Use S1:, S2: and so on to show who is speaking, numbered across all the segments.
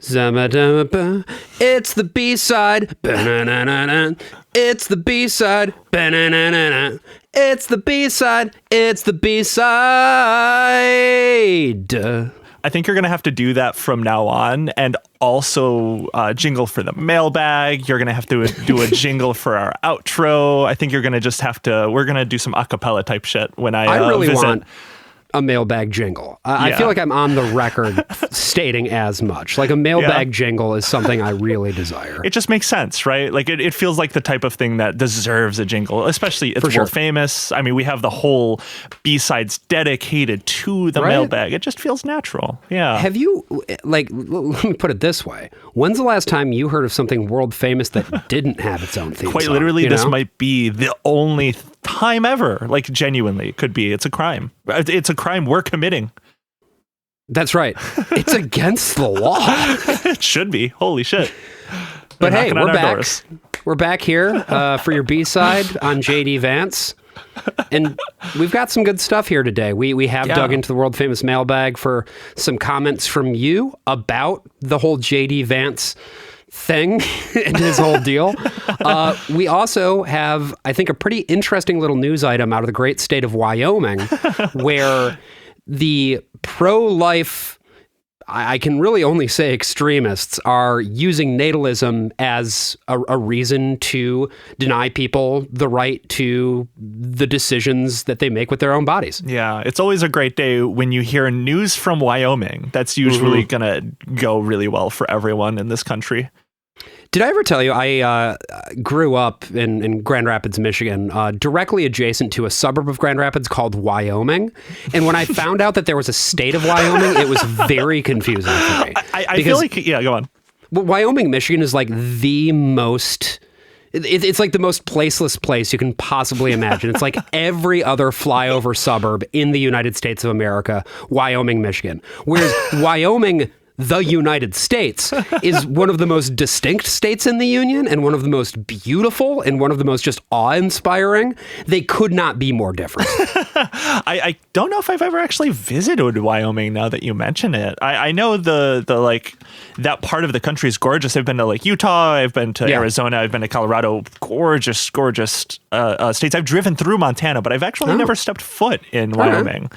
S1: Zamadama, it's the B-side. Ba-na-na-na-na. It's the B-side. Ba-na-na-na-na. It's the B-side. It's the B-side.
S2: I think you're going to have to do that from now on, and also jingle for the mailbag. You're going to have to do a jingle for our outro. I think you're going to just have to, we're going to do some a cappella type shit when I
S1: really
S2: visit.
S1: Want a mailbag jingle. I feel like I'm on the record stating as much. Like a mailbag jingle is something I really desire.
S2: It just makes sense, right? Like it feels like the type of thing that deserves a jingle, especially it's world famous. I mean, we have the whole B-sides dedicated to the mailbag. It just feels natural. Yeah.
S1: Have you, like, let me put it this way. When's the last time you heard of something world famous that didn't have its own theme
S2: Quite
S1: song,
S2: literally, this might be the only time ever. Like, genuinely, it could be. It's a crime. It's a crime we're committing.
S1: That's right. It's against the law.
S2: It should be. Holy shit.
S1: But hey, we're back. Doors. We're back here for your B-side on JD Vance. And we've got some good stuff here today. We have dug into the world famous mailbag for some comments from you about the whole JD Vance thing and his whole deal. We also have, I think, a pretty interesting little news item out of the great state of Wyoming where the pro-life, I can really only say extremists, are using natalism as a reason to deny people the right to the decisions that they make with their own bodies.
S2: Yeah, it's always a great day when you hear news from Wyoming. That's usually going to go really well for everyone in this country.
S1: Did I ever tell you I grew up in Grand Rapids, Michigan, directly adjacent to a suburb of Grand Rapids called Wyoming? And when I found out that there was a state of Wyoming, it was very confusing for me.
S2: I feel like, go on.
S1: Wyoming, Michigan is like the most... It's like the most placeless place you can possibly imagine. It's like every other flyover suburb in the United States of America, Wyoming, Michigan. Whereas Wyoming... the United States is one of the most distinct states in the Union and one of the most beautiful and one of the most just awe-inspiring. They could not be more different.
S2: I don't know if I've ever actually visited Wyoming now that you mention it. I know the like that part of the country is gorgeous. I've been to like Utah, I've been to Arizona, I've been to Colorado. Gorgeous states. I've driven through Montana, but I've actually never stepped foot in Wyoming.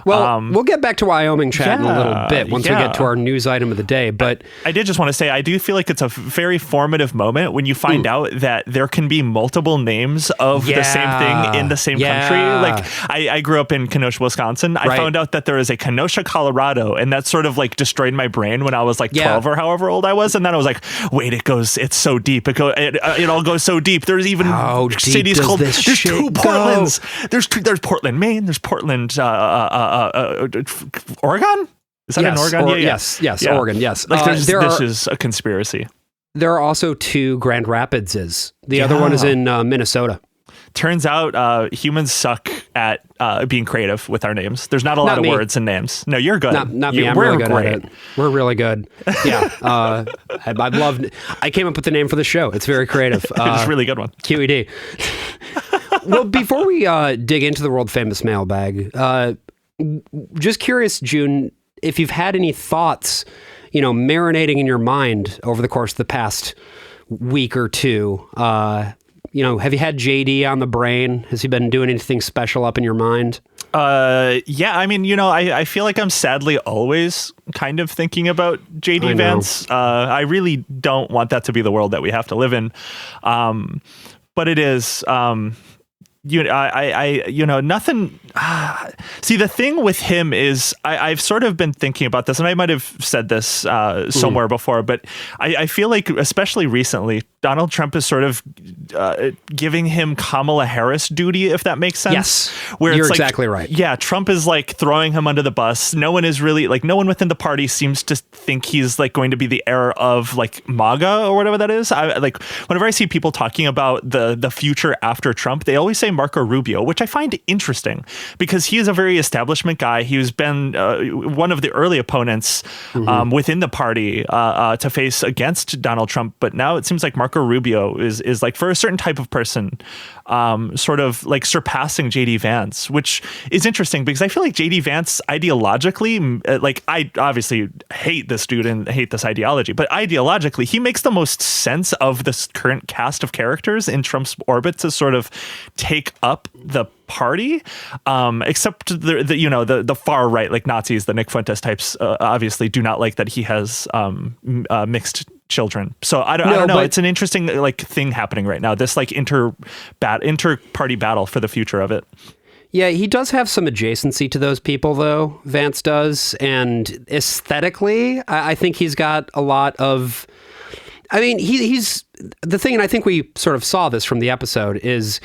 S1: Well, we'll get back to Wyoming chat in a little bit once we get to our news item of the day. But
S2: I did just want to say, I do feel like it's a very formative moment when you find out that there can be multiple names of the same thing in the same country. Like I grew up in Kenosha, Wisconsin. I found out that there is a Kenosha, Colorado, and that sort of like destroyed my brain when I was like 12 or however old I was. And then I was like, wait, it's so deep. It all goes so deep. There's even cities called, there's two Portlands. There's Portland, Maine. There's Portland, Oregon? Is that in Oregon?
S1: Yes, Oregon, yes.
S2: Like this is a conspiracy.
S1: There are also two Grand Rapidses. The other one is in Minnesota.
S2: Turns out humans suck at being creative with our names. There's not a lot of words and names. No, you're good.
S1: Not me. I'm really good at it. We're really good. Yeah. I came up with the name for the show. It's very creative.
S2: It's a really good one.
S1: QED. Well, before we dig into the world famous mailbag, just curious, June, if you've had any thoughts, marinating in your mind over the course of the past week or two. Have you had JD on the brain? Has he been doing anything special up in your mind?
S2: Yeah, I mean, I feel like I'm sadly always kind of thinking about JD Vance. I really don't want that to be the world that we have to live in. But it is, nothing. See, the thing with him is I've sort of been thinking about this, and I might have said this somewhere before, but I feel like, especially recently, Donald Trump is sort of giving him Kamala Harris duty, if that makes sense.
S1: Yes,
S2: where
S1: you're
S2: it's like,
S1: exactly right.
S2: Yeah, Trump is like throwing him under the bus. No one is really no one within the party seems to think he's like going to be the heir of like MAGA or whatever that is. Whenever I see people talking about the future after Trump, they always say Marco Rubio, which I find interesting because he is a very establishment guy. He's been one of the early opponents within the party to face against Donald Trump. But now it seems like Marco Rubio is like, for a certain type of person, sort of like surpassing JD Vance, which is interesting because I feel like JD Vance ideologically, like I obviously hate this dude and hate this ideology, but ideologically he makes the most sense of this current cast of characters in Trump's orbit to sort of take up the party, except the far right, like Nazis, the Nick Fuentes types, obviously do not like that he has mixed children. So I don't know. It's an interesting like thing happening right now. This like inter-party battle for the future of it.
S1: Yeah, he does have some adjacency to those people, though. Vance does, and aesthetically, I think he's got a lot of. I mean, he's the thing, and I think we sort of saw this from the episode, is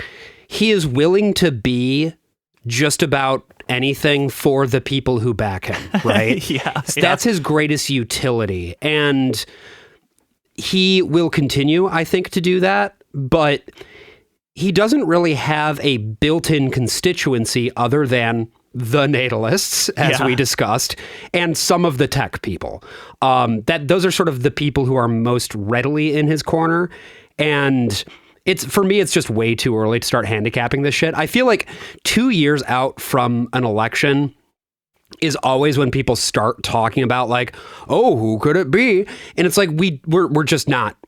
S1: he is willing to be just about anything for the people who back him, right? That's his greatest utility, and he will continue, I think, to do that, but he doesn't really have a built-in constituency other than the natalists, as we discussed, and some of the tech people. Those are sort of the people who are most readily in his corner. And for me, it's just way too early to start handicapping this shit. I feel like 2 years out from an election is always when people start talking about like, oh, who could it be? And it's like,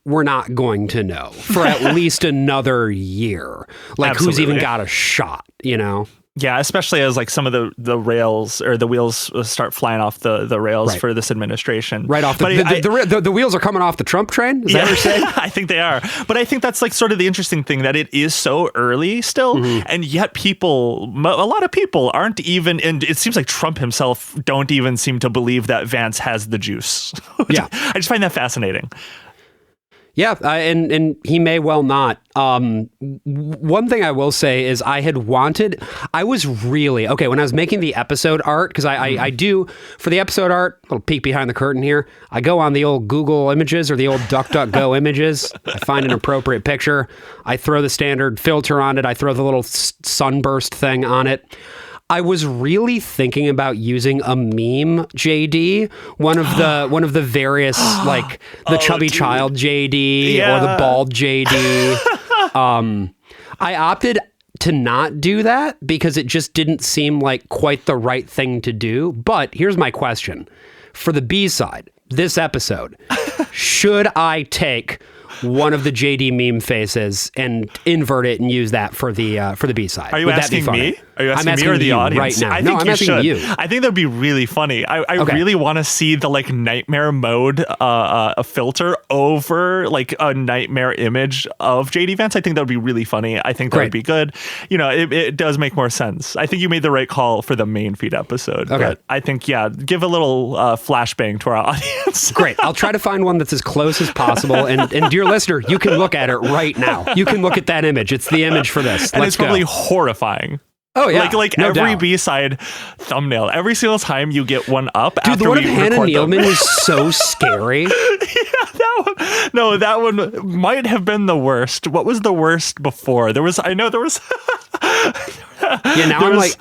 S1: we're not going to know for at least another year. Like Absolutely. Who's even got a shot, you know?
S2: Yeah, especially as like some of the rails or the wheels start flying off the rails for this administration.
S1: Right off the wheels are coming off the Trump train? Is that what you're saying?
S2: I think they are. But I think that's like sort of the interesting thing, that it is so early still. And yet a lot of people aren't even, and it seems like Trump himself don't even seem to believe that Vance has the juice.
S1: Yeah.
S2: I just find that fascinating.
S1: Yeah, and he may well not. One thing I will say is I was really, okay, when I was making the episode art, because I do, for the episode art, a little peek behind the curtain here, I go on the old Google images or the old DuckDuckGo images, I find an appropriate picture, I throw the standard filter on it, I throw the little sunburst thing on it. I was really thinking about using a meme JD, one of the various like the chubby child JD or the bald JD. I opted to not do that because it just didn't seem like quite the right thing to do. But here's my question. For the B-side, this episode, should I take one of the JD meme faces and invert it and use that for the B-side?
S2: Are you asking me? Are you asking me or the audience?
S1: Right now. I'm asking you.
S2: I think that'd be really funny. I really want to see the like nightmare mode a filter over like a nightmare image of JD Vance. I think that would be really funny. I think that would be good. You know, it does make more sense. I think you made the right call for the main feed episode. Okay. But I think, give a little flashbang to our audience.
S1: Great. I'll try to find one that's as close as possible. And dear listener, you can look at it right now. You can look at that image. It's the image for this.
S2: And it's probably horrifying.
S1: Oh yeah,
S2: like no every doubt. B-side thumbnail. Every single time you get one up,
S1: dude, the one of Hannah Nealman was so scary.
S2: That one might have been the worst. What was the worst before? There was.
S1: Yeah, now I'm like,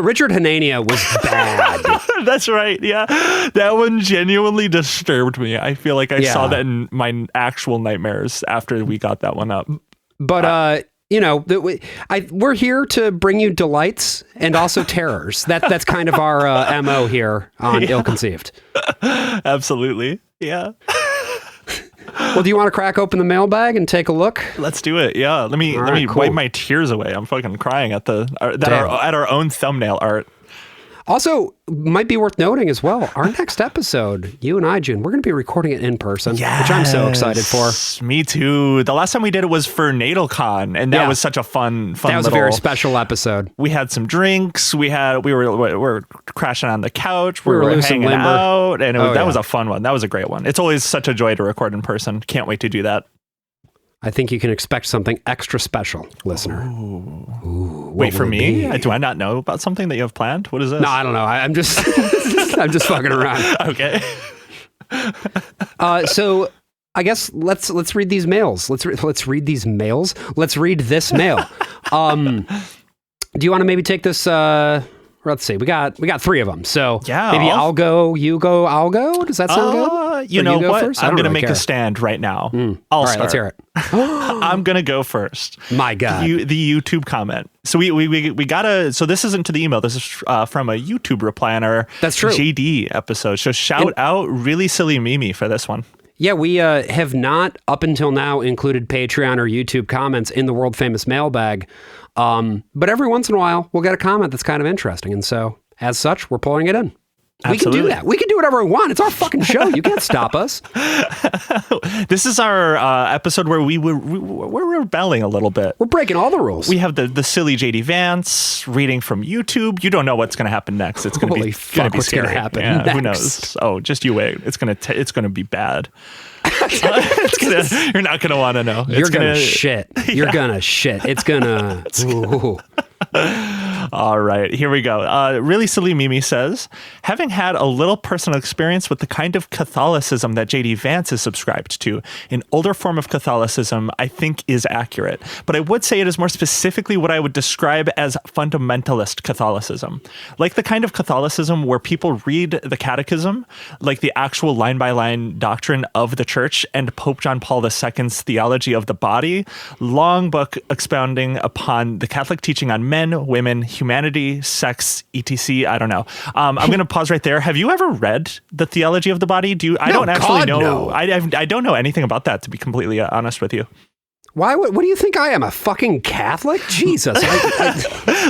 S1: Richard Hanania was bad.
S2: That's right. Yeah, that one genuinely disturbed me. I feel like I saw that in my actual nightmares after we got that one up.
S1: But you know, we're here to bring you delights and also terrors. That's kind of our MO here on Ill Conceived.
S2: Absolutely. Yeah.
S1: Well, do you want to crack open the mailbag and take a look?
S2: Let's do it. Yeah. Let me wipe my tears away. I'm fucking crying at our own thumbnail art.
S1: Also, might be worth noting as well, our next episode, you and I, June, we're going to be recording it in person, which I'm so excited for.
S2: Me too. The last time we did it was for NatalCon, and that was such a fun. That was
S1: a very special episode.
S2: We had some drinks. We were crashing on the couch. We were hanging out, and that was a fun one. That was a great one. It's always such a joy to record in person. Can't wait to do that.
S1: I think you can expect something extra special, listener.
S2: Ooh, wait for me? Do I not know about something that you have planned? What is this?
S1: No, I don't know. I'm just I'm just fucking around.
S2: Okay.
S1: So I guess let's read these mails. Let's read these mails. Let's read this mail. Do you want to maybe take this? Let's see. We got 3 of them. So
S2: yeah,
S1: maybe I'll go, you go, I'll go. Does that sound good?
S2: You know what? I'm going to make a stand right now.
S1: All right, let's hear it.
S2: I'm going to go first.
S1: My God.
S2: The YouTube comment. So we got so this isn't to the email. This is from a YouTube reply on our JD episode. So shout out Really Silly Mimi for this one.
S1: Yeah, we have not up until now included Patreon or YouTube comments in the world famous mailbag. But every once in a while, we'll get a comment that's kind of interesting. And so, as such, we're pulling it in. Absolutely. We can do that. We can do whatever we want. It's our fucking show. You can't stop us.
S2: This is our episode where we're rebelling a little bit.
S1: We're breaking all the rules.
S2: We have the silly JD Vance reading from YouTube. You don't know what's going to happen next. It's going to be scary.
S1: What's going to happen
S2: next? Who knows? Oh, just you wait. It's going to be bad. You're not going to want to know.
S1: You're going to shit. You're going to shit. It's going to...
S2: All right, here we go. Really Silly Mimi says, having had a little personal experience with the kind of Catholicism that JD Vance is subscribed to, an older form of Catholicism I think is accurate, but I would say it is more specifically what I would describe as fundamentalist Catholicism. Like the kind of Catholicism where people read the catechism, like the actual line-by-line doctrine of the church and Pope John Paul II's theology of the body, long book expounding upon the Catholic teaching on men, women, humanity, sex, etc. I don't know. I'm going to pause right there. Have you ever read the theology of the body? I don't actually know. No. I don't know anything about that, to be completely honest with you.
S1: Why? What do you think I am? A fucking Catholic? Jesus.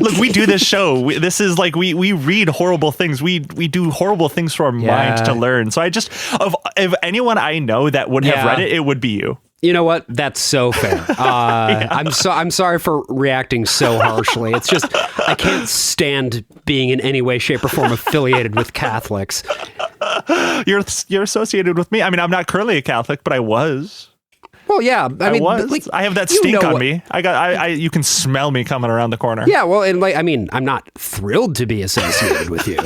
S2: Look, we do this show. This is like we read horrible things. We do horrible things for our mind to learn. So if anyone I know that would have read it, it would be you.
S1: You know what? That's so fair. I'm sorry for reacting so harshly. It's just I can't stand being in any way, shape, or form affiliated with Catholics.
S2: You're associated with me. I mean, I'm not currently a Catholic, but I was.
S1: Well, yeah. I mean,
S2: I have that stink on me. You can smell me coming around the corner.
S1: Yeah. Well, and I'm not thrilled to be associated with you.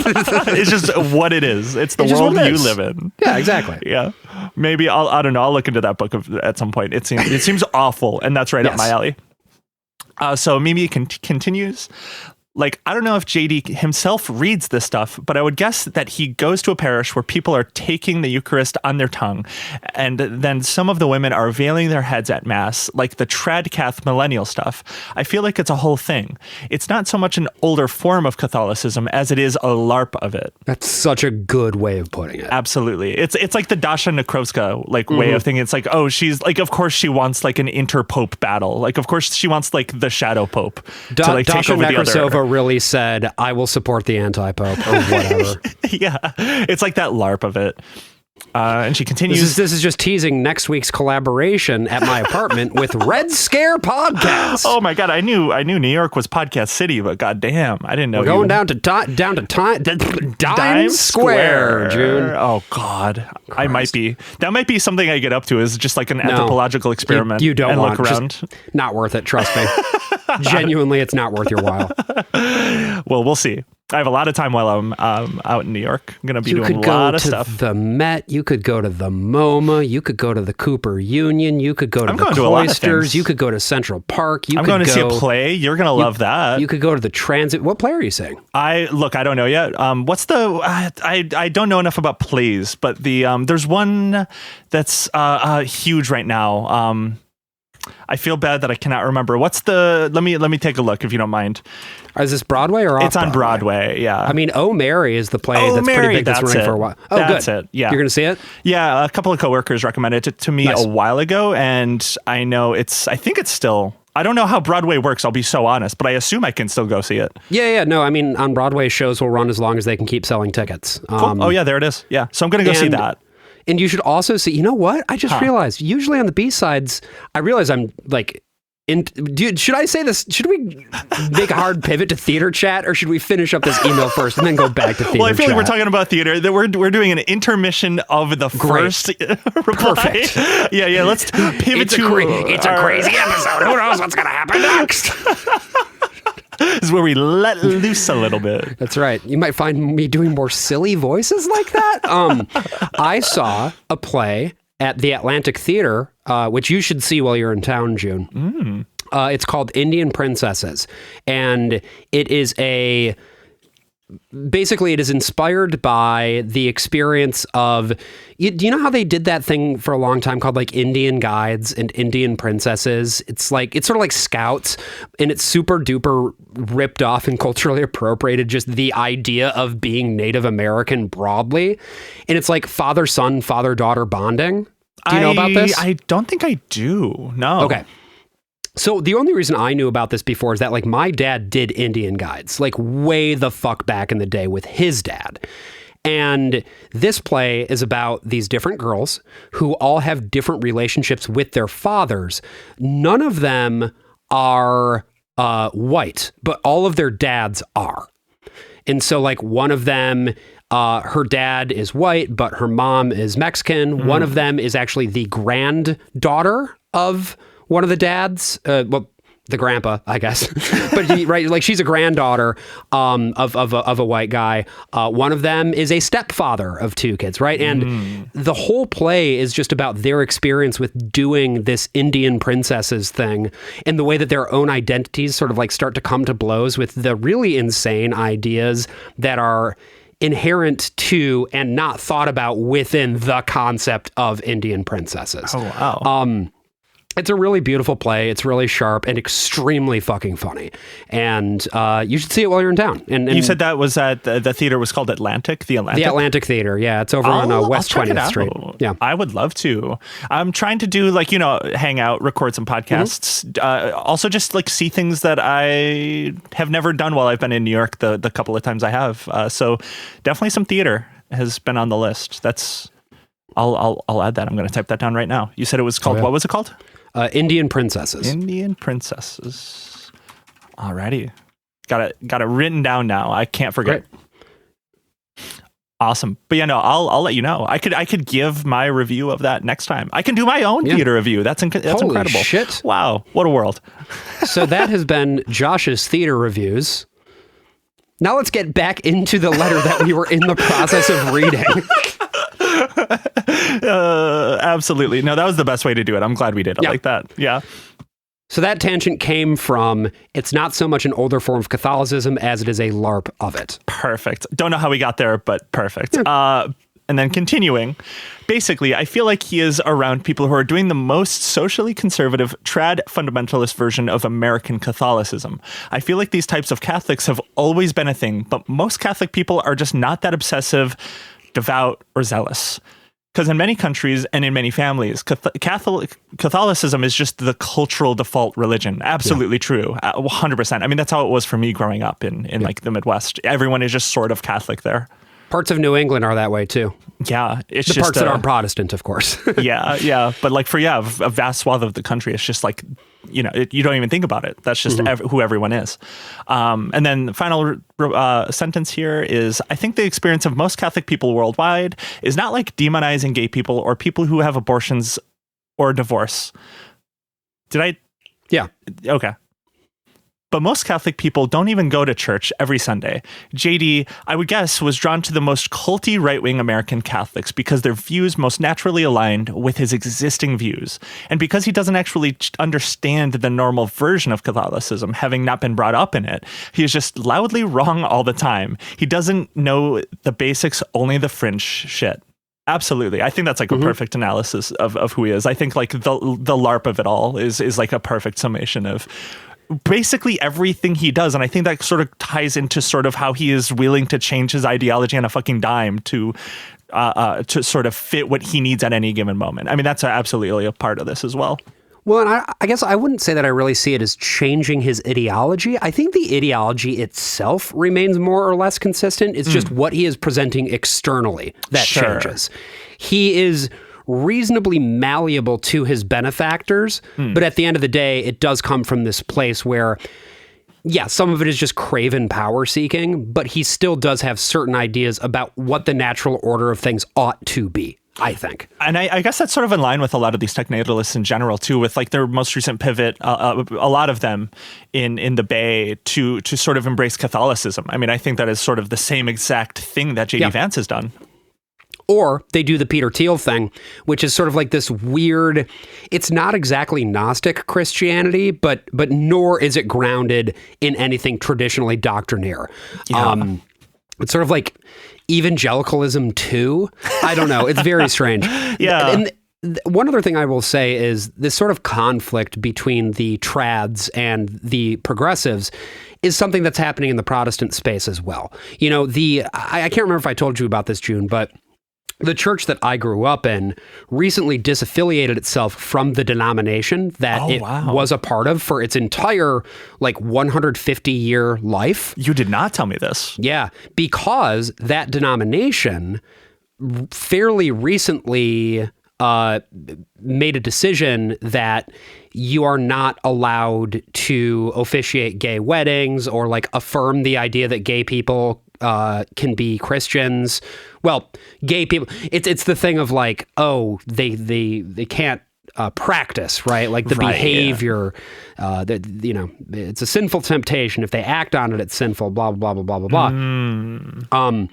S2: It's just what it is. It's the world you live in.
S1: Yeah, exactly.
S2: Yeah. Maybe I don't know. I'll look into that book at some point. It seems awful, and that's right up my alley. So Mimi continues. Like, I don't know if JD himself reads this stuff, but I would guess that he goes to a parish where people are taking the Eucharist on their tongue, and then some of the women are veiling their heads at Mass, like the trad-cath millennial stuff. I feel like it's a whole thing. It's not so much an older form of Catholicism as it is a LARP of it.
S1: That's such a good way of putting it.
S2: Absolutely. It's like the Dasha Nekrovska way of thinking. It's like, oh, she's like, of course she wants like an inter-pope battle. Like, of course she wants like the shadow pope to like take over the other.
S1: Really said, I will support the anti-pope or whatever.
S2: Yeah, it's like that LARP of it. And she continues.
S1: This is just teasing next week's collaboration at my apartment with Red Scare Podcast.
S2: Oh my God, I knew New York was Podcast City, but goddamn, I didn't know.
S1: We're going down to Times Square, June.
S2: Oh God, Christ. I might be. That might be something I get up to. Is just like an anthropological experiment.
S1: You don't
S2: look around.
S1: Just not worth it. Trust me. Genuinely, it's not worth your while.
S2: Well, we'll see. I have a lot of time while I'm out in New York. I'm going to be doing a lot of stuff.
S1: You could go to the Met. You could go to the MoMA. You could go to the Cooper Union. You could go to the Cloisters. You could go to Central Park.
S2: I'm going to see a play. You're going to love that.
S1: You could go to the Transit. What play are you seeing?
S2: I don't know yet. What's the? I don't know enough about plays, but there's one that's huge right now. I feel bad that I cannot remember. What's the? Let me take a look if you don't mind.
S1: Is this Broadway or off?
S2: It's on Broadway. Yeah.
S1: I mean, Oh Mary is the play that's pretty big. That's running for a while. Oh,
S2: that's
S1: good.
S2: It. Yeah.
S1: You're going to see it?
S2: Yeah. A couple of coworkers recommended it to me a while ago, and I know I think it's still. I don't know how Broadway works, I'll be so honest, but I assume I can still go see it.
S1: Yeah. No, I mean, on Broadway, shows will run as long as they can keep selling tickets.
S2: Cool. Oh, yeah, there it is. Yeah. So I'm going to go see that.
S1: And you should also see, you know what? I just realized, usually on the B-sides, I realize I'm like, dude, should I say this? Should we make a hard pivot to theater chat, or should we finish up this email first and then go back to theater chat?
S2: Well, I feel like we're talking about theater. That we're doing an intermission of the first reply.
S1: Perfect.
S2: Yeah. Let's pivot
S1: it's a crazy episode. Who knows what's going to happen next?
S2: This is where we let loose a little bit.
S1: That's right. You might find me doing more silly voices like that. I saw a play at the Atlantic Theater, which you should see while you're in town, June. It's called Indian Princesses, and it is basically it is inspired by the experience of, do you know how they did that thing for a long time called like Indian Guides and Indian Princesses? It's sort of like Scouts, and it's super duper ripped off and culturally appropriated just the idea of being Native American broadly. And it's like father-son, father-daughter bonding. Do you know about this?
S2: I don't think I do. No.
S1: Okay. So the only reason I knew about this before is that like my dad did Indian Guides like way the fuck back in the day with his dad. And this play is about these different girls who all have different relationships with their fathers. None of them are white, but all of their dads are. And so like one of them, her dad is white, but her mom is Mexican. One of them is actually the granddaughter of one of the dads, the grandpa, I guess, but like she's a granddaughter of a white guy. One of them is a stepfather of two kids, right? And the whole play is just about their experience with doing this Indian princesses thing and the way that their own identities sort of like start to come to blows with the really insane ideas that are inherent to and not thought about within the concept of Indian princesses.
S2: Oh, wow.
S1: It's a really beautiful play. It's really sharp and extremely fucking funny. And you should see it while you're in town. And
S2: you said that was at the theater was called Atlantic? The Atlantic?
S1: The Atlantic Theater, yeah. It's over on West 20th Street. Yeah.
S2: I would love to. I'm trying to do like, hang out, record some podcasts. Also just like see things that I have never done while I've been in New York the couple of times I have. So definitely some theater has been on the list. I'll add that. I'm going to type that down right now. You said it was called, what was it called?
S1: Indian Princesses.
S2: Indian Princesses. Alrighty. Got it written down now. I can't forget. Great. Awesome. But yeah, no, I'll let you know. I could give my review of that next time. I can do my own theater review. That's incredible.
S1: Holy shit.
S2: Wow. What a world.
S1: So that has been Josh's theater reviews. Now let's get back into the letter that we were in the process of reading.
S2: Absolutely. No, that was the best way to do it. I'm glad we did it like that. Yeah.
S1: So that tangent came from, it's not so much an older form of Catholicism as it is a LARP of it.
S2: Perfect. Don't know how we got there, but perfect. And then continuing, basically, I feel like he is around people who are doing the most socially conservative, trad fundamentalist version of American Catholicism. I feel like these types of Catholics have always been a thing, but most Catholic people are just not that obsessive, devout, or zealous. Because in many countries and in many families, Catholicism is just the cultural default religion. Absolutely true. 100%. I mean, that's how it was for me growing up in like the Midwest. Everyone is just sort of Catholic there.
S1: Parts of New England are that way too.
S2: Yeah. It's
S1: the
S2: just
S1: parts that aren't Protestant, of course.
S2: Yeah. But like a vast swath of the country, it's just like, you don't even think about it. That's just who everyone is. And then the final sentence here is, I think the experience of most Catholic people worldwide is not like demonizing gay people or people who have abortions or divorce. Did I?
S1: Yeah.
S2: Okay. But most Catholic people don't even go to church every Sunday. JD, I would guess, was drawn to the most culty right-wing American Catholics because their views most naturally aligned with his existing views. And because he doesn't actually understand the normal version of Catholicism, having not been brought up in it, he is just loudly wrong all the time. He doesn't know the basics, only the fringe shit. Absolutely. I think that's like a perfect analysis of who he is. I think like the LARP of it all is like a perfect summation of basically everything he does. And I think that sort of ties into sort of how he is willing to change his ideology on a fucking dime to sort of fit what he needs at any given moment. I mean, that's absolutely a part of this as well.
S1: Well, and I guess I wouldn't say that I really see it as changing his ideology. I think the ideology itself remains more or less consistent. It's just what he is presenting externally that changes. He is reasonably malleable to his benefactors, but at the end of the day, it does come from this place where, yeah, some of it is just craven power seeking, but he still does have certain ideas about what the natural order of things ought to be, I think.
S2: And I guess that's sort of in line with a lot of these technatalists in general, too, with like their most recent pivot, a lot of them in the Bay to sort of embrace Catholicism. I mean, I think that is sort of the same exact thing that J.D. Vance has done.
S1: Or they do the Peter Thiel thing, which is sort of like this weird, it's not exactly Gnostic Christianity, but nor is it grounded in anything traditionally doctrinaire.
S2: Yeah.
S1: It's sort of like evangelicalism too. I don't know. It's very strange.
S2: Yeah.
S1: And one other thing I will say is this sort of conflict between the trads and the progressives is something that's happening in the Protestant space as well. You know, I can't remember if I told you about this, June, but the church that I grew up in recently disaffiliated itself from the denomination that was a part of for its entire 150-year life.
S2: You did not tell me this.
S1: Yeah, because that denomination fairly recently made a decision that you are not allowed to officiate gay weddings or affirm the idea that gay people can be Christians. Well, gay people, it's the thing of they can't practice, right? Like the behavior, that, it's a sinful temptation. If they act on it, it's sinful, blah, blah, blah, blah, blah, blah.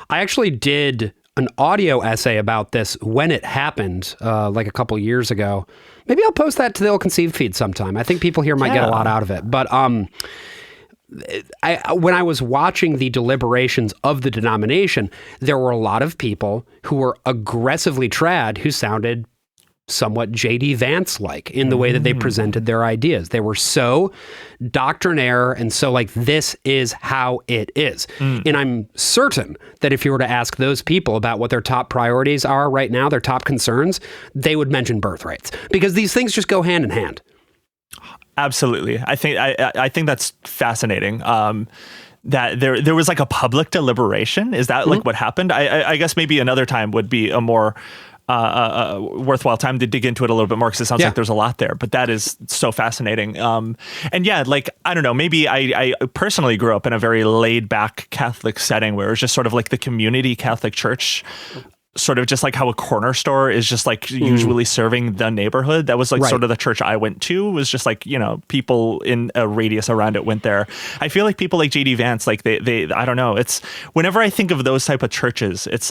S1: I actually did an audio essay about this when it happened, a couple years ago. Maybe I'll post that to the Ill-Conceived feed sometime. I think people here might get a lot out of it. But when I was watching the deliberations of the denomination, there were a lot of people who were aggressively trad who sounded somewhat J.D. Vance-like in the way that they presented their ideas. They were so doctrinaire and so this is how it is. And I'm certain that if you were to ask those people about what their top priorities are right now, their top concerns, they would mention birth rates because these things just go hand in hand.
S2: Absolutely. I think that's fascinating. That there was a public deliberation. Is that what happened? I guess maybe another time would be a more worthwhile time to dig into it a little bit more because it sounds like there's a lot there, but that is so fascinating. And I don't know, maybe I personally grew up in a very laid back Catholic setting where it was just sort of the community Catholic church, sort of just how a corner store is just usually serving the neighborhood. That was sort of the church I went to, was just people in a radius around it went there. I feel like people like JD Vance, they I don't know, it's whenever I think of those type of churches, it's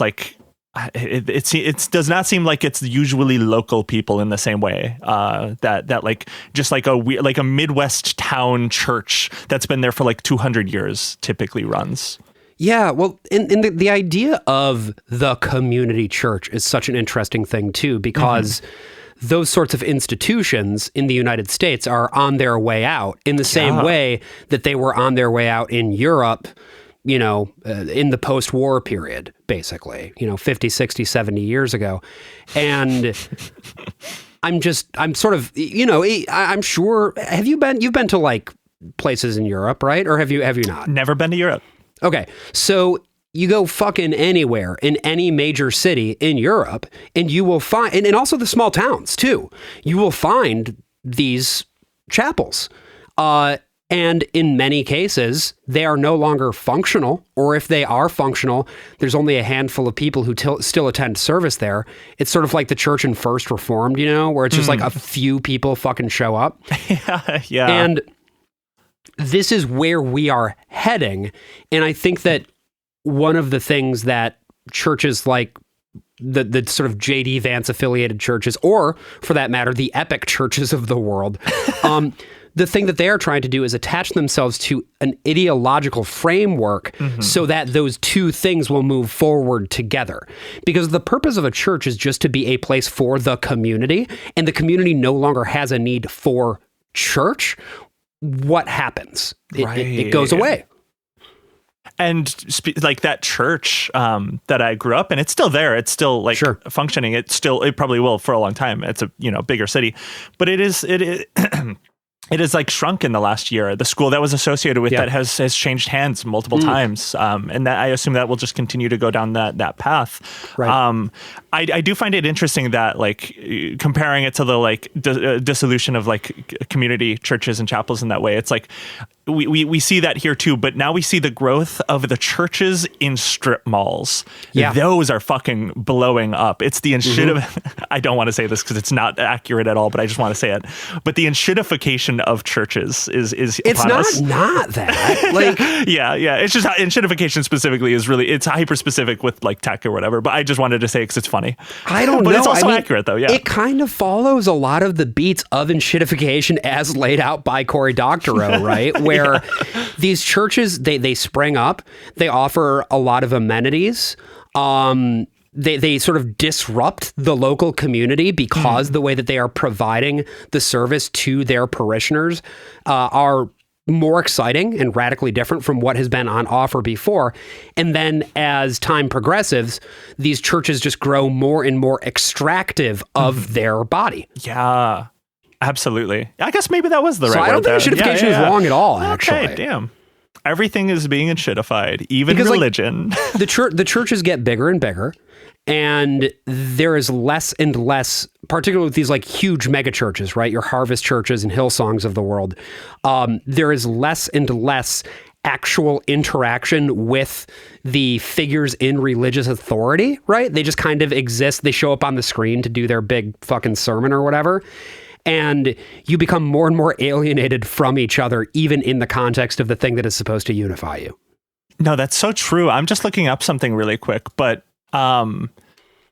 S2: it does not seem like it's usually local people in the same way that just a Midwest town church that's been there for 200 years typically runs.
S1: Yeah, well, and the idea of the community church is such an interesting thing too, because those sorts of institutions in the United States are on their way out in the same way that they were on their way out in Europe, in the post-war period, basically, 50, 60, 70 years ago. And I'm sort of, I'm sure, you've been to places in Europe, right? Or have you not?
S2: Never been to Europe.
S1: Okay. So you go fucking anywhere in any major city in Europe and you will find, and also the small towns too, you will find these chapels. And in many cases, they are no longer functional, or if they are functional, there's only a handful of people who still attend service there. It's sort of like the church in First Reformed, where it's just a few people fucking show up.
S2: Yeah.
S1: And this is where we are heading. And I think that one of the things that churches like the sort of J.D. Vance affiliated churches, or for that matter, the epic churches of the world, the thing that they are trying to do is attach themselves to an ideological framework so that those two things will move forward together. Because the purpose of a church is just to be a place for the community, and the community no longer has a need for church. What happens? It goes away.
S2: And that church that I grew up in, it's still there. It's still functioning. It probably will for a long time. It's a bigger city, but it is shrunk in the last year. The school that was associated with that has changed hands multiple times. And that I assume that will just continue to go down that path. Right. I do find it interesting that comparing it to the dissolution of community churches and chapels in that way, it's we see that here too, but now we see the growth of the churches in strip malls.
S1: Yeah.
S2: Those are fucking blowing up. It's the I don't want to say this because it's not accurate at all, but I just want to say it. But the enshittification of churches is
S1: it's
S2: upon us.
S1: not that. Like
S2: yeah. It's just enshittification specifically is really, it's hyper specific with like tech or whatever, but I just wanted to say it because it's funny.
S1: I don't know.
S2: But it's also accurate though, yeah.
S1: It kind of follows a lot of the beats of enshittification as laid out by Cory Doctorow, right? Where these churches, they spring up, they offer a lot of amenities. They sort of disrupt the local community because the way that they are providing the service to their parishioners are more exciting and radically different from what has been on offer before. And then as time progresses, these churches just grow more and more extractive of their body.
S2: Yeah, absolutely. I guess maybe that was the right word.
S1: So I don't think enshittification is wrong at all, actually.
S2: Okay, damn. Everything is being enshittified, even because, religion.
S1: Like, the churches get bigger and bigger, and there is less and less, particularly with these like huge mega churches, right? Your Harvest churches and Hillsongs of the world. There is less and less actual interaction with the figures in religious authority, right? They just kind of exist. They show up on the screen to do their big fucking sermon or whatever. And you become more and more alienated from each other, even in the context of the thing that is supposed to unify you.
S2: No, that's so true. I'm just looking up something really quick, but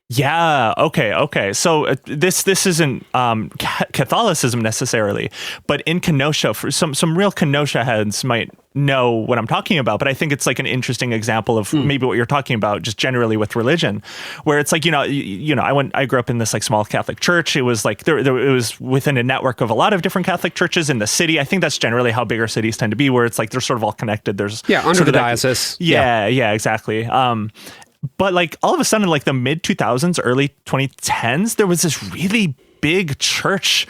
S2: yeah, okay. So this isn't Catholicism necessarily, but in Kenosha, for some real Kenosha heads might know what I'm talking about, but I think it's like an interesting example of maybe what you're talking about just generally with religion, where it's like, I grew up in this like small Catholic church. It was like it was within a network of a lot of different Catholic churches in the city. I think that's generally how bigger cities tend to be, where it's like they're sort of all connected. There's
S1: under the diocese.
S2: Yeah, exactly. But like all of a sudden, like the mid 2000s, early 2010s, there was this really big church,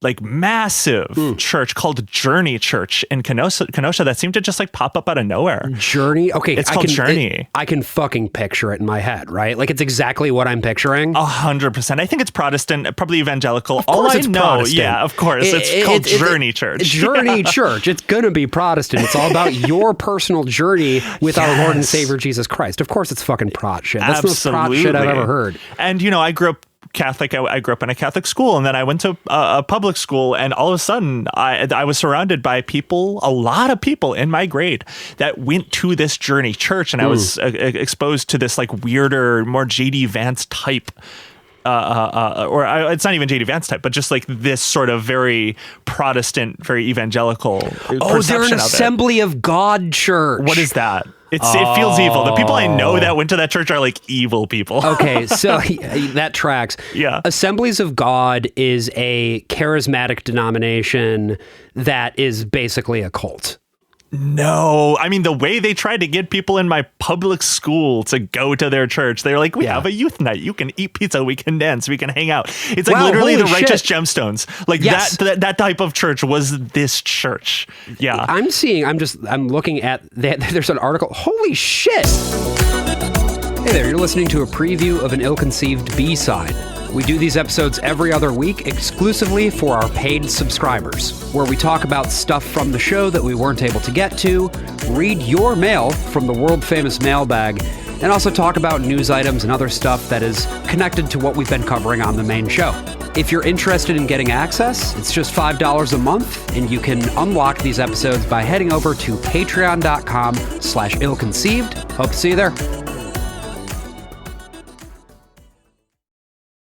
S2: like massive church called Journey Church in Kenosha that seemed to just like pop up out of nowhere.
S1: Journey? Okay.
S2: It's called Journey.
S1: I can fucking picture it in my head, right? Like it's exactly what I'm picturing.
S2: 100%. I think it's Protestant, probably evangelical.
S1: Of course it's Protestant.
S2: Yeah, of course. It's called Journey Church.
S1: Journey Church. It's going to be Protestant. It's all about your personal journey with our Lord and Savior Jesus Christ. Of course it's fucking prot shit. That's the most prot shit I've ever heard.
S2: And, I grew up Catholic. I grew up in a Catholic school, and then I went to a public school, and all of a sudden I was surrounded by a lot of people in my grade that went to this Journey Church, and I was exposed to this like weirder, more JD Vance type it's not even JD Vance type, but just like this sort of very Protestant, very evangelical perception
S1: they're an Assembly of God church.
S2: What is that? It feels evil. The people I know that went to that church are like evil people.
S1: Okay, so that tracks.
S2: Yeah.
S1: Assemblies of God is a charismatic denomination that is basically a cult.
S2: No, I mean, the way they tried to get people in my public school to go to their church, they're like, we have a youth night. You can eat pizza. We can dance. We can hang out. It's like literally the Righteous Gemstones. Like that type of church was this church. Yeah.
S1: I'm looking at that. There's an article. Holy shit. Hey there, you're listening to a preview of an ill-conceived B-side. We do these episodes every other week exclusively for our paid subscribers, where we talk about stuff from the show that we weren't able to get to, read your mail from the world-famous mailbag, and also talk about news items and other stuff that is connected to what we've been covering on the main show. If you're interested in getting access, it's just $5 a month, and you can unlock these episodes by heading over to patreon.com/illconceived. Hope to see you there.